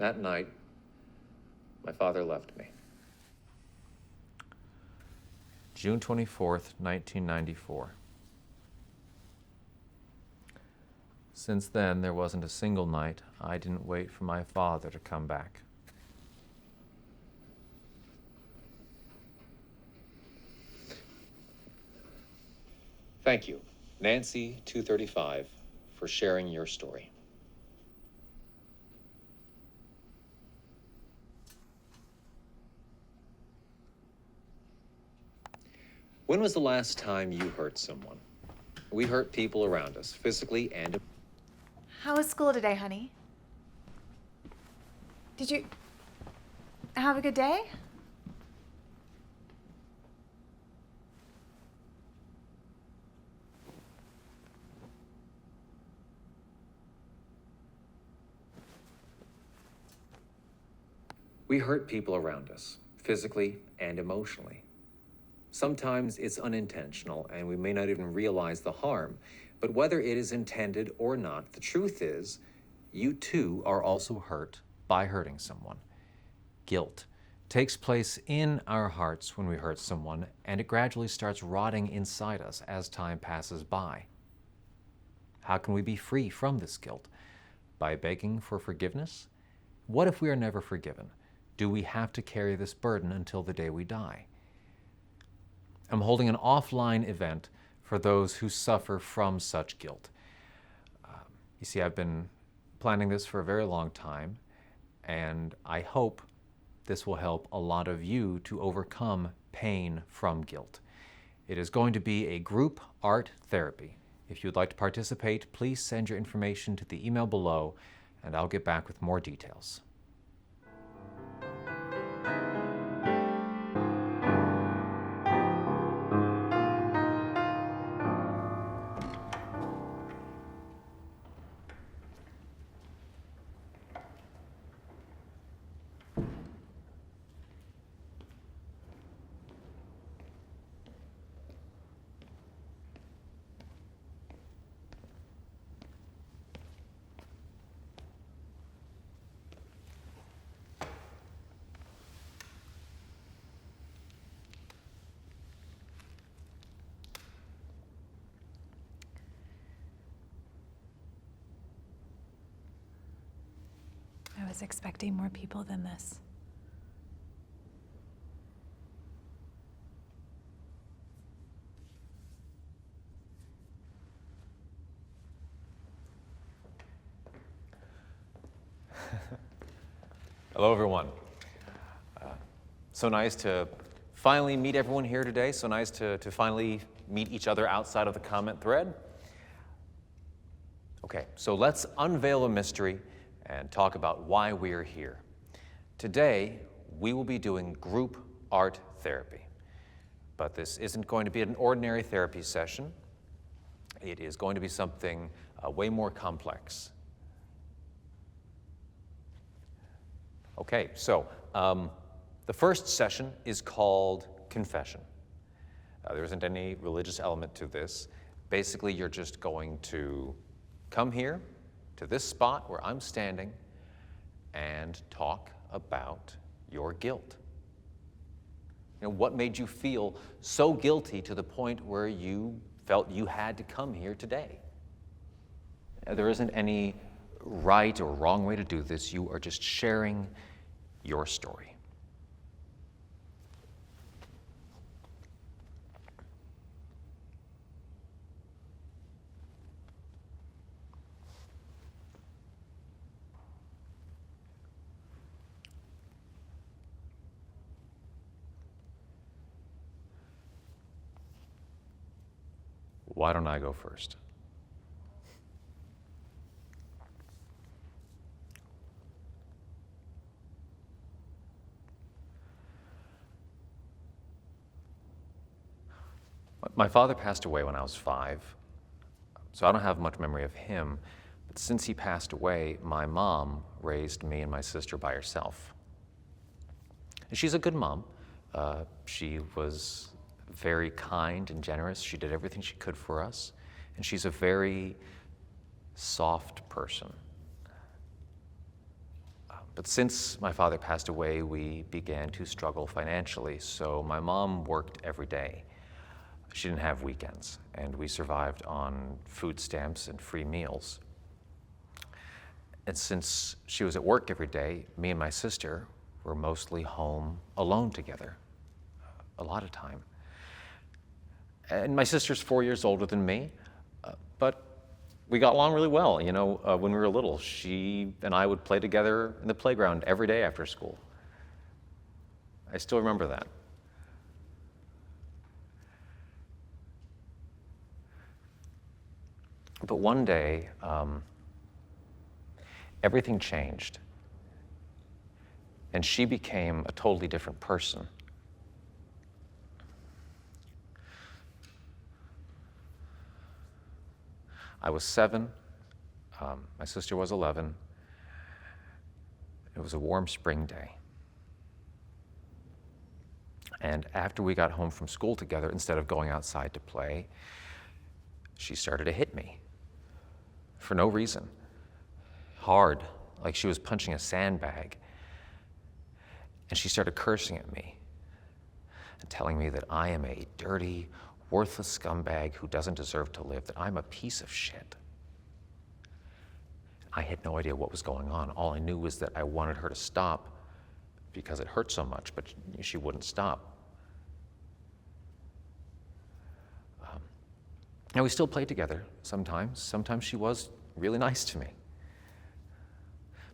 That night, my father left me. June 24th, 1994. Since then, there wasn't a single night I didn't wait for my father to come back. Thank you, Nancy 235, for sharing your story. When was the last time you hurt someone? We hurt people around us, physically and... How was school today, honey? Did you have a good day? We hurt people around us, physically and emotionally. Sometimes it's unintentional and we may not even realize the harm, but whether it is intended or not, the truth is, you too are also hurt by hurting someone. Guilt takes place in our hearts when we hurt someone, and it gradually starts rotting inside us as time passes by. How can we be free from this guilt? By begging for forgiveness? What if we are never forgiven? Do we have to carry this burden until the day we die? I'm holding an offline event for those who suffer from such guilt. You see, I've been planning this for a very long time, and I hope this will help a lot of you to overcome pain from guilt. It is going to be a group art therapy. If you'd like to participate, please send your information to the email below, and I'll get back with more details. I was expecting more people than this. Hello, everyone. So nice to finally meet everyone here today. So nice to finally meet each other outside of the comment thread. Okay, so let's unveil a mystery and talk about why we're here. Today, we will be doing group art therapy. But this isn't going to be an ordinary therapy session. It is going to be something way more complex. Okay, so the first session is called confession. There isn't any religious element to this. Basically, you're just going to come here to this spot where I'm standing and talk about your guilt. You know, what made you feel so guilty to the point where you felt you had to come here today? There isn't any right or wrong way to do this. You are just sharing your story. Why don't I go first? My father passed away when I was 5, so I don't have much memory of him. But since he passed away, my mom raised me and my sister by herself. And she's a good mom. She was very kind and generous. She did everything she could for us. And she's a very soft person. But since my father passed away, we began to struggle financially, so my mom worked every day. She didn't have weekends, and we survived on food stamps and free meals. And since she was at work every day, me and my sister were mostly home alone together, a lot of time. And my sister's 4 years older than me, but we got along really well. You know, when we were little, she and I would play together in the playground every day after school. I still remember that. But one day, everything changed, and she became a totally different person. I was 7, my sister was 11. It was a warm spring day. And after we got home from school together, instead of going outside to play, she started to hit me for no reason. Hard, like she was punching a sandbag. And she started cursing at me and telling me that I am a dirty, worthless scumbag who doesn't deserve to live, that I'm a piece of shit. I had no idea what was going on. All I knew was that I wanted her to stop because it hurt so much, but she wouldn't stop. And we still played together sometimes. Sometimes she was really nice to me.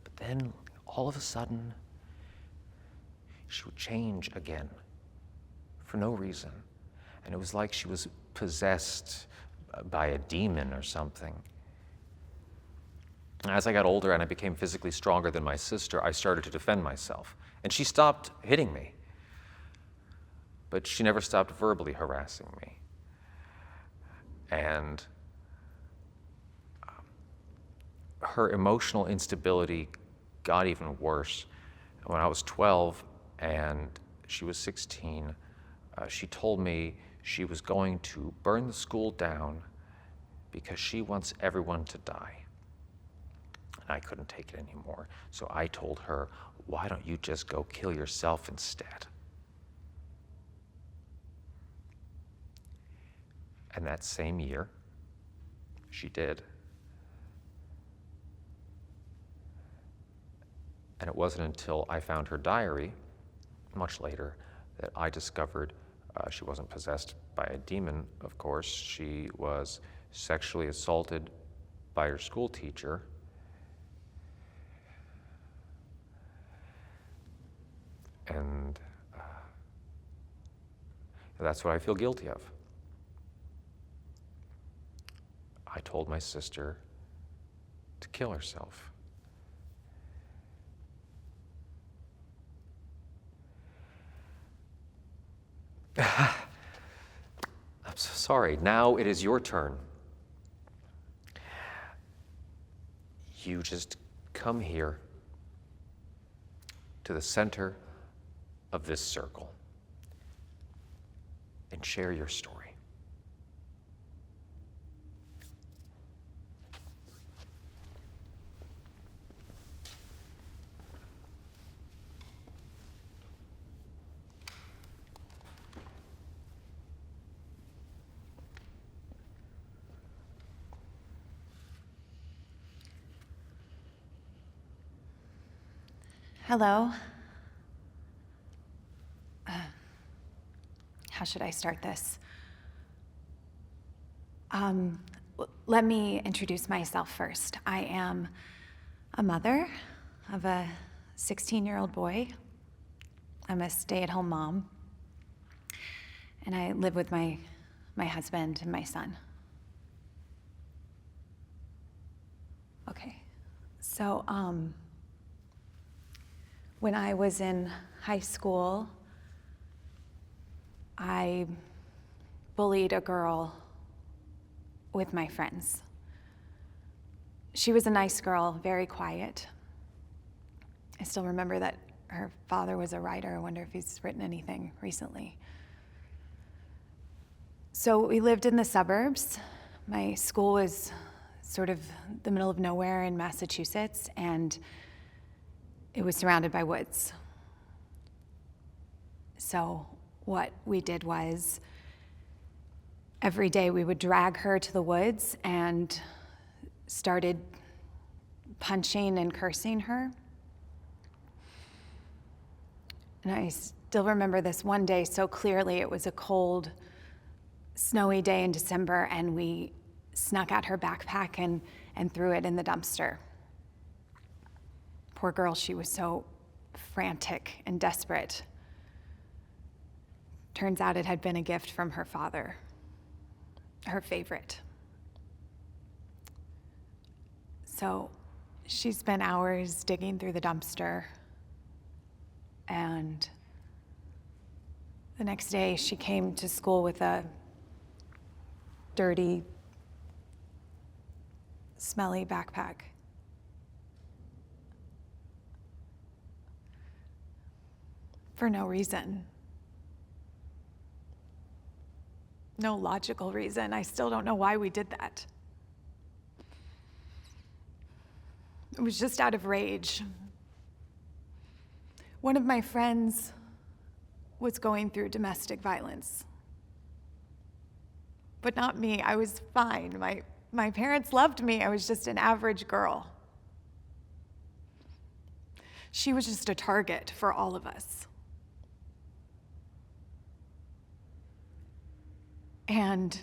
But then, all of a sudden, she would change again for no reason. And it was like she was possessed by a demon or something. As I got older and I became physically stronger than my sister, I started to defend myself. And she stopped hitting me. But she never stopped verbally harassing me. And her emotional instability got even worse. When I was 12 and she was 16, she told me she was going to burn the school down because she wants everyone to die. And I couldn't take it anymore. So I told her, why don't you just go kill yourself instead? And that same year, she did. And it wasn't until I found her diary, much later, that I discovered she wasn't possessed by a demon, of course. She was sexually assaulted by her school teacher. And that's what I feel guilty of. I told my sister to kill herself. I'm so sorry. Now it is your turn. You just come here to the center of this circle and share your story. Hello. How should I start this? Let me introduce myself first. I am a mother of a 16-year-old boy. I'm a stay-at-home mom. And I live with my husband and my son. Okay. So, when I was in high school, I bullied a girl with my friends. She was a nice girl, very quiet. I still remember that her father was a writer. I wonder if he's written anything recently. So we lived in the suburbs. My school was sort of the middle of nowhere in Massachusetts, and it was surrounded by woods. So what we did was, every day we would drag her to the woods and started punching and cursing her. And I still remember this one day so clearly. It was a cold, snowy day in December, and we snuck out her backpack and threw it in the dumpster. Poor girl, she was so frantic and desperate. Turns out it had been a gift from her father, her favorite. So she spent hours digging through the dumpster, and the next day she came to school with a dirty, smelly backpack. For no reason. No logical reason. I still don't know why we did that. It was just out of rage. One of my friends was going through domestic violence. But not me. I was fine. My parents loved me. I was just an average girl. She was just a target for all of us. And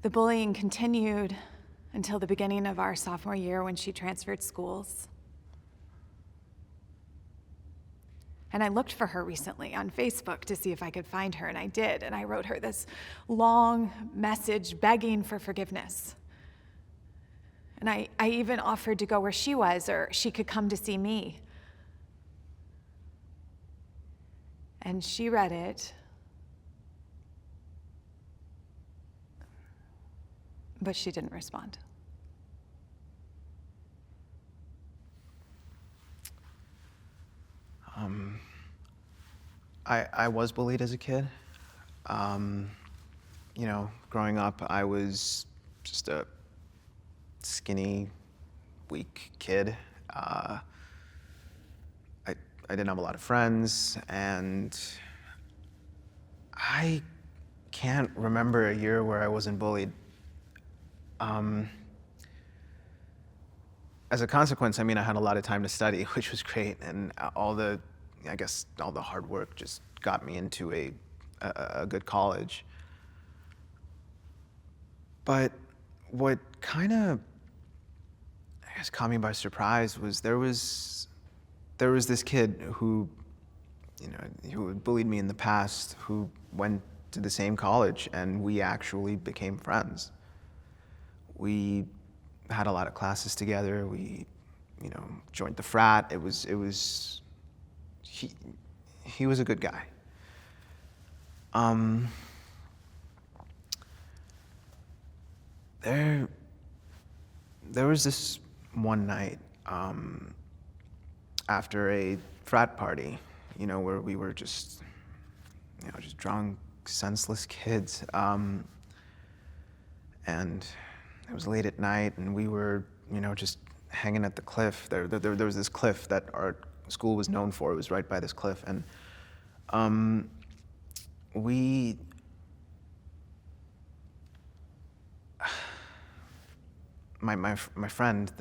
the bullying continued until the beginning of our sophomore year when she transferred schools. And I looked for her recently on Facebook to see if I could find her, and I did. And I wrote her this long message begging for forgiveness. And I even offered to go where she was, or she could come to see me. And she read it. But she didn't respond. I was bullied as a kid. Growing up, I was just a skinny, weak kid. I didn't have a lot of friends, and I can't remember a year where I wasn't bullied. As a consequence, I had a lot of time to study, which was great, and all the hard work just got me into a good college. But what kind of, caught me by surprise was there was this kid who had bullied me in the past, who went to the same college, and we actually became friends. We had a lot of classes together. We, joined the frat. He was a good guy. There was this one night after a frat party, where we were just drunk, senseless kids. And it was late at night, and we were, just hanging at the cliff. There was this cliff that our school was known for. It was right by this cliff, and my friend,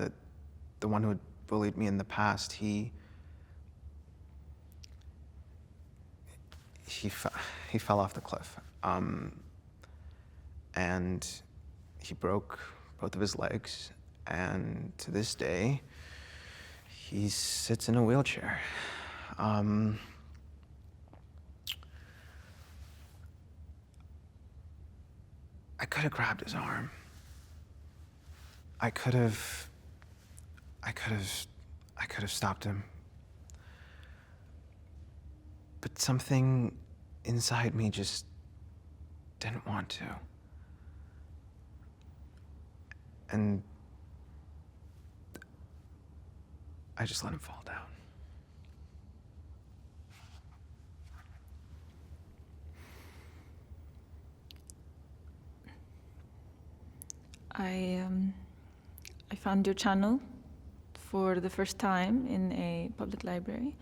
the one who had bullied me in the past, he fell off the cliff, and he broke both of his legs, and to this day, he sits in a wheelchair. I could have grabbed his arm. I could have stopped him. But something inside me just didn't want to. And I just let him fall down. I found your channel for the first time in a public library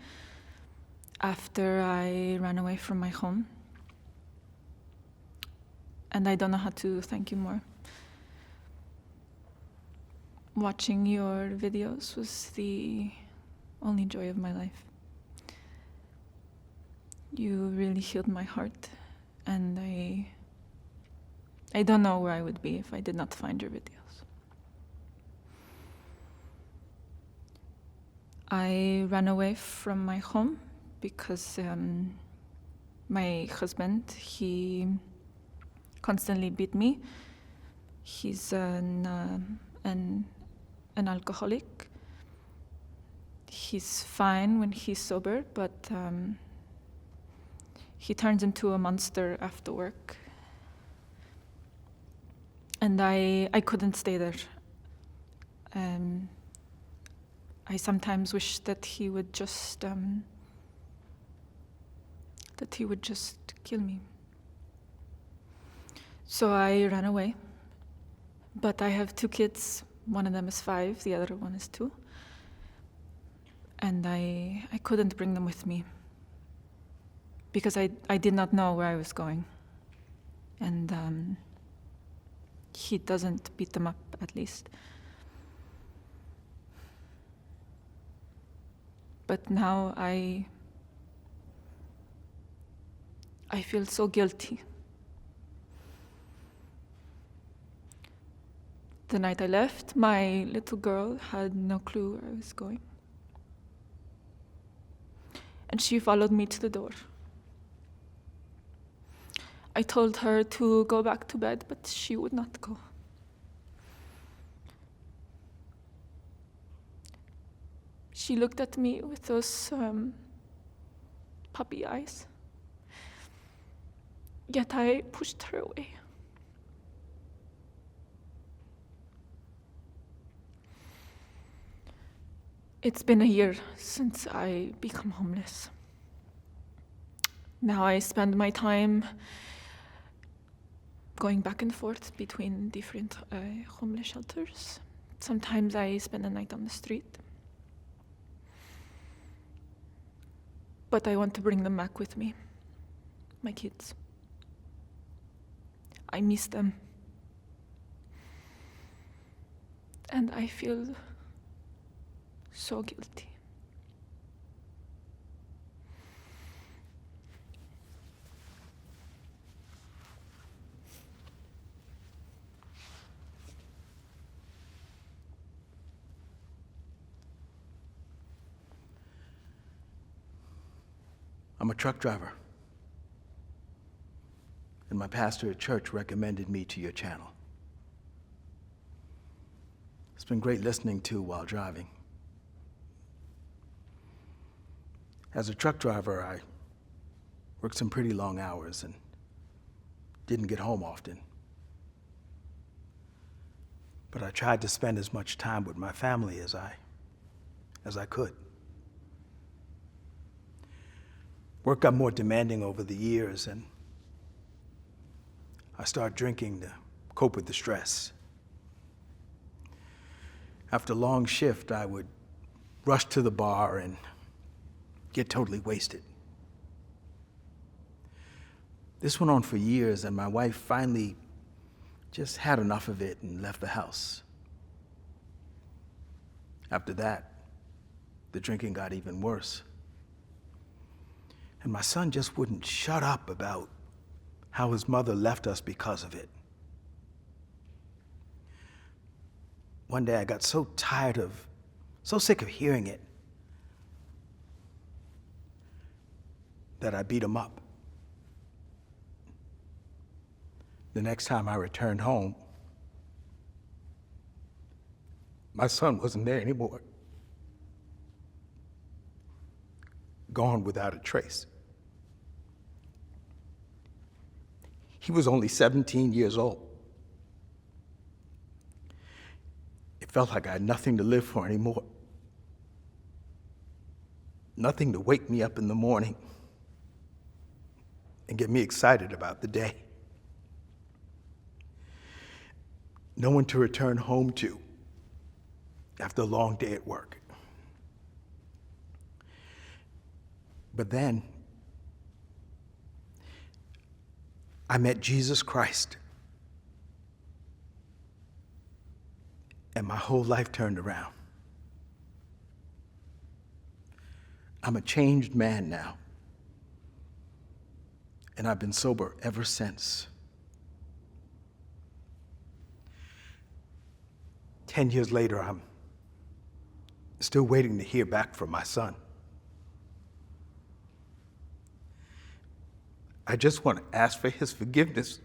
after I ran away from my home. And I don't know how to thank you more. Watching your videos was the only joy of my life. You really healed my heart, and I don't know where I would be if I did not find your videos. I ran away from my home because my husband, he constantly beat me. He's an alcoholic. He's fine when he's sober, but he turns into a monster after work. And I couldn't stay there. I sometimes wish that he would just kill me. So I ran away. But I have 2 kids. One of them is 5, the other one is 2. And I couldn't bring them with me because I did not know where I was going. And he doesn't beat them up, at least. But now I feel so guilty. The night I left, my little girl had no clue where I was going. And she followed me to the door. I told her to go back to bed, but she would not go. She looked at me with those puppy eyes. Yet I pushed her away. It's been a year since I became homeless. Now I spend my time going back and forth between different homeless shelters. Sometimes I spend a night on the street. But I want to bring them back with me, my kids. I miss them. And I feel so guilty. I'm a truck driver, and my pastor at church recommended me to your channel. It's been great listening to while driving. As a truck driver, I worked some pretty long hours and didn't get home often. But I tried to spend as much time with my family as I could. Work got more demanding over the years, and I started drinking to cope with the stress. After a long shift, I would rush to the bar and get totally wasted. This went on for years, and my wife finally just had enough of it and left the house. After that, the drinking got even worse. And my son just wouldn't shut up about how his mother left us because of it. One day I got so sick of hearing it, that I beat him up. The next time I returned home, my son wasn't there anymore. Gone without a trace. He was only 17 years old. It felt like I had nothing to live for anymore. Nothing to wake me up in the morning and get me excited about the day. No one to return home to after a long day at work. But then, I met Jesus Christ. And my whole life turned around. I'm a changed man now. And I've been sober ever since. 10 years later, I'm still waiting to hear back from my son. I just want to ask for his forgiveness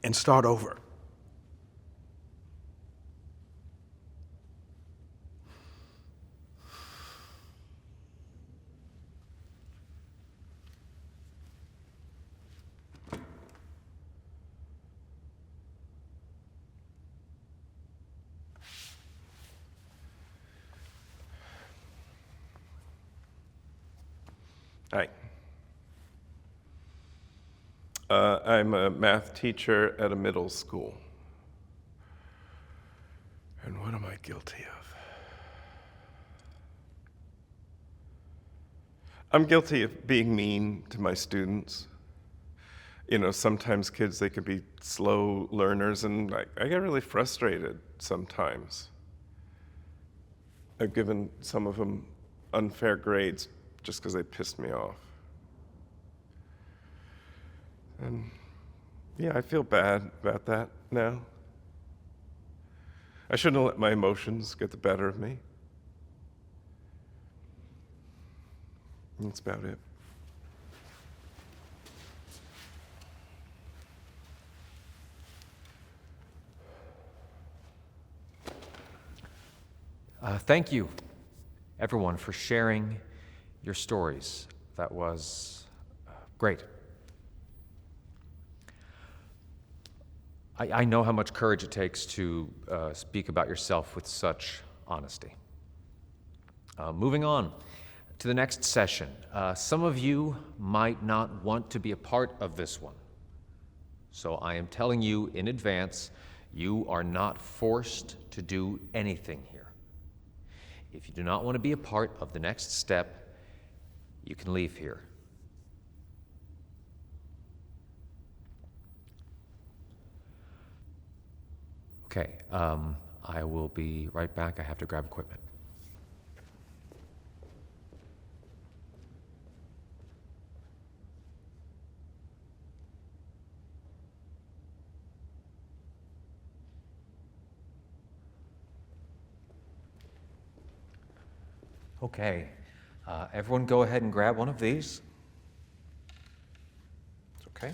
and start over. Hi. I'm a math teacher at a middle school. And what am I guilty of? I'm guilty of being mean to my students. You know, sometimes kids, they can be slow learners, and I get really frustrated sometimes. I've given some of them unfair grades just because they pissed me off. And yeah, I feel bad about that now. I shouldn't have let my emotions get the better of me. That's about it. Thank you, everyone, for sharing your stories. That was great. I know how much courage it takes to speak about yourself with such honesty. Moving on to the next session. Some of you might not want to be a part of this one. So I am telling you in advance, you are not forced to do anything here. If you do not want to be a part of the next step, you can leave here. Okay, I will be right back. I have to grab equipment. Okay, everyone go ahead and grab one of these. It's okay.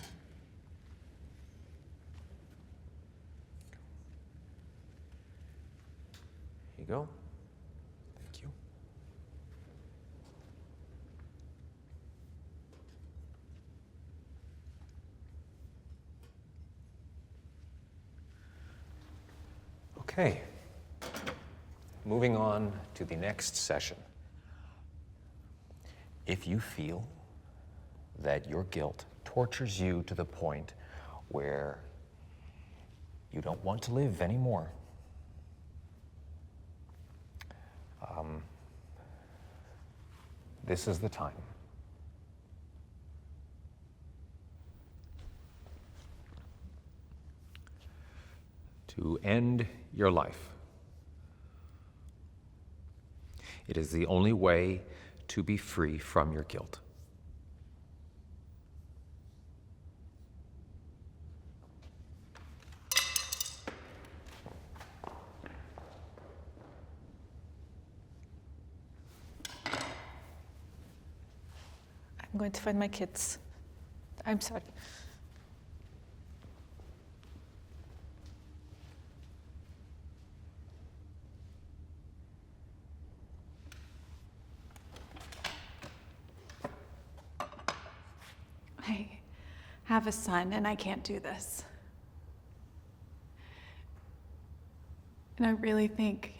Here you go. Thank you. Okay, moving on to the next session. If you feel that your guilt tortures you to the point where you don't want to live anymore, this is the time. To end your life. It is the only way to be free from your guilt. I'm going to find my kids. I'm sorry. I have a son and I can't do this. And I really think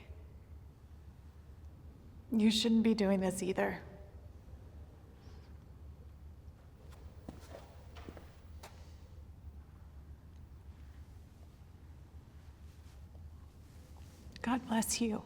you shouldn't be doing this either. God bless you.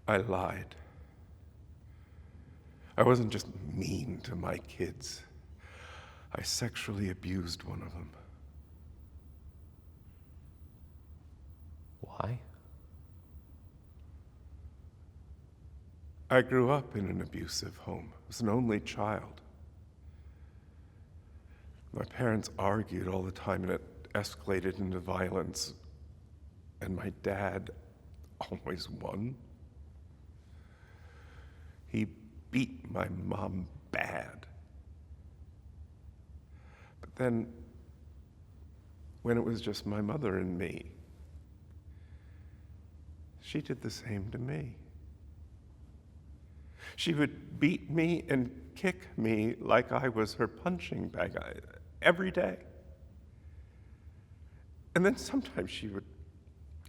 I lied. I wasn't just mean to my kids. I sexually abused one of them. Why? I grew up in an abusive home. I was an only child. My parents argued all the time, and it escalated into violence. And my dad always won. He beat my mom bad. But then, when it was just my mother and me, she did the same to me. She would beat me and kick me like I was her punching bag every day. And then sometimes she would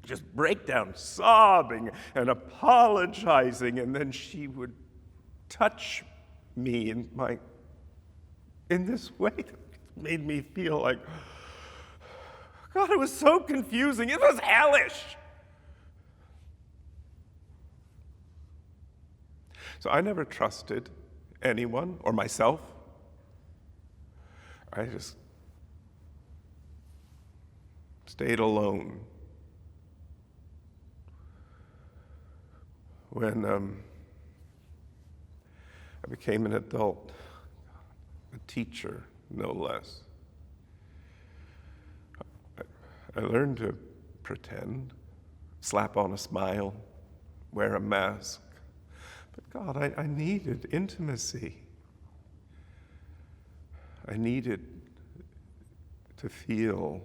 just break down sobbing and apologizing, and then she would touch me in this way that made me feel like, God, it was so confusing. It was hellish. So I never trusted anyone or myself. I just stayed alone. When I became an adult, a teacher, no less, I learned to pretend, slap on a smile, wear a mask. But God, I needed intimacy. I needed to feel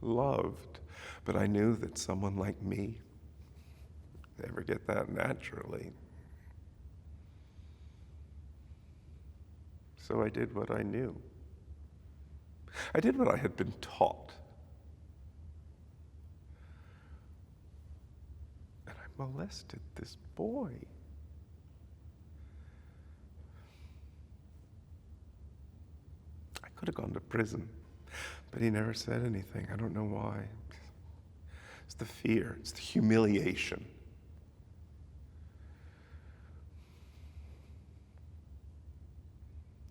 loved, but I knew that someone like me would never get that naturally. So I did what I knew. I did what I had been taught. And I molested this boy. I could have gone to prison, but he never said anything. I don't know why. It's the fear, it's the humiliation.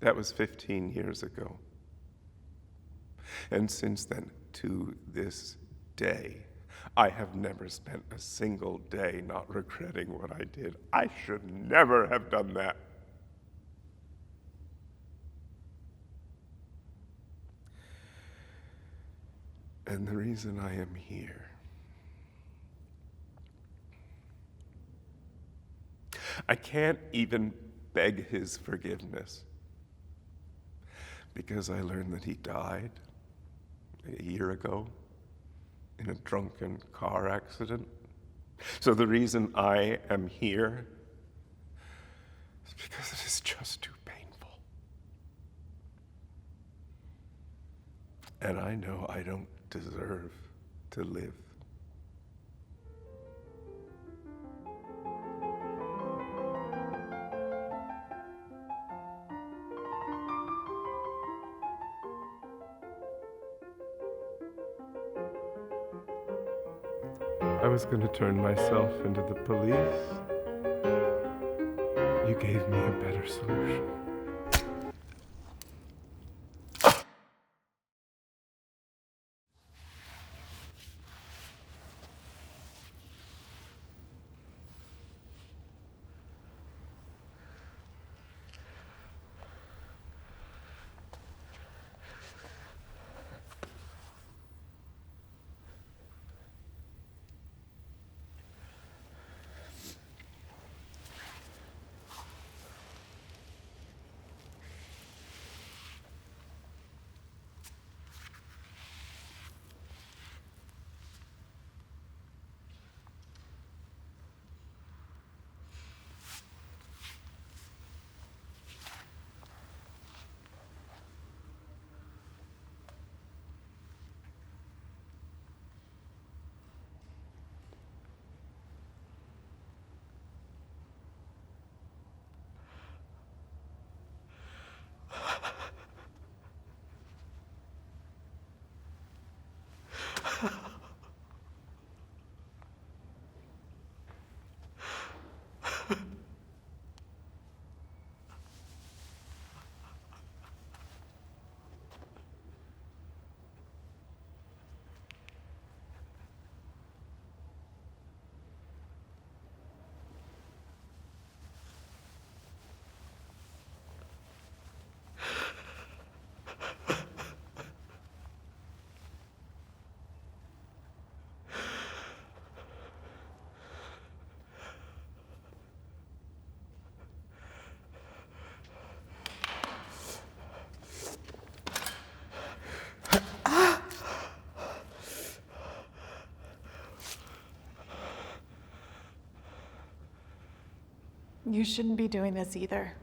That was 15 years ago. And since then, to this day, I have never spent a single day not regretting what I did. I should never have done that. And the reason I am here, I can't even beg his forgiveness, because I learned that he died a year ago in a drunken car accident. So the reason I am here is because it is just too painful. And I know I don't deserve to live. I was going to turn myself into the police. You gave me a better solution. You shouldn't be doing this either.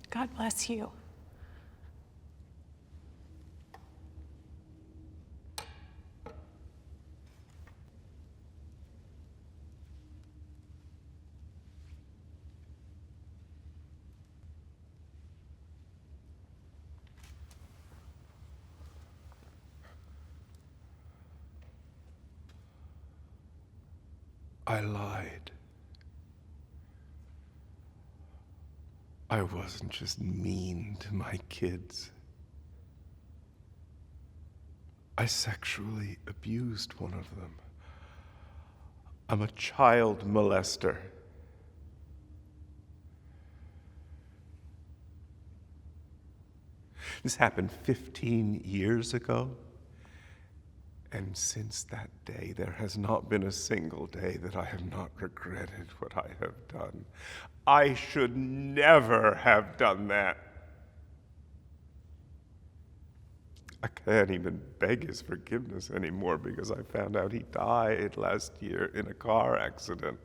God bless you. I lied. I wasn't just mean to my kids. I sexually abused one of them. I'm a child molester. This happened 15 years ago. And since that day, there has not been a single day that I have not regretted what I have done. I should never have done that. I can't even beg his forgiveness anymore because I found out he died last year in a car accident.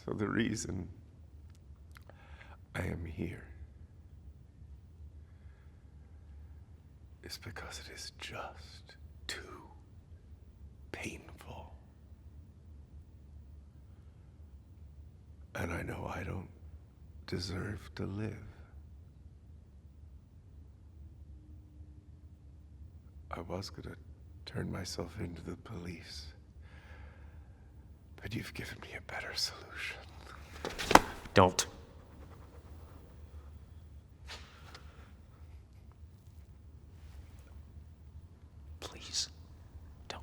So the reason I am here is because it is just too painful. And I know I don't deserve to live. I was gonna turn myself into the police, but you've given me a better solution. Don't. Please, don't.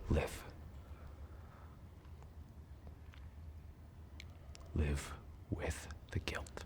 Live. Live with the guilt.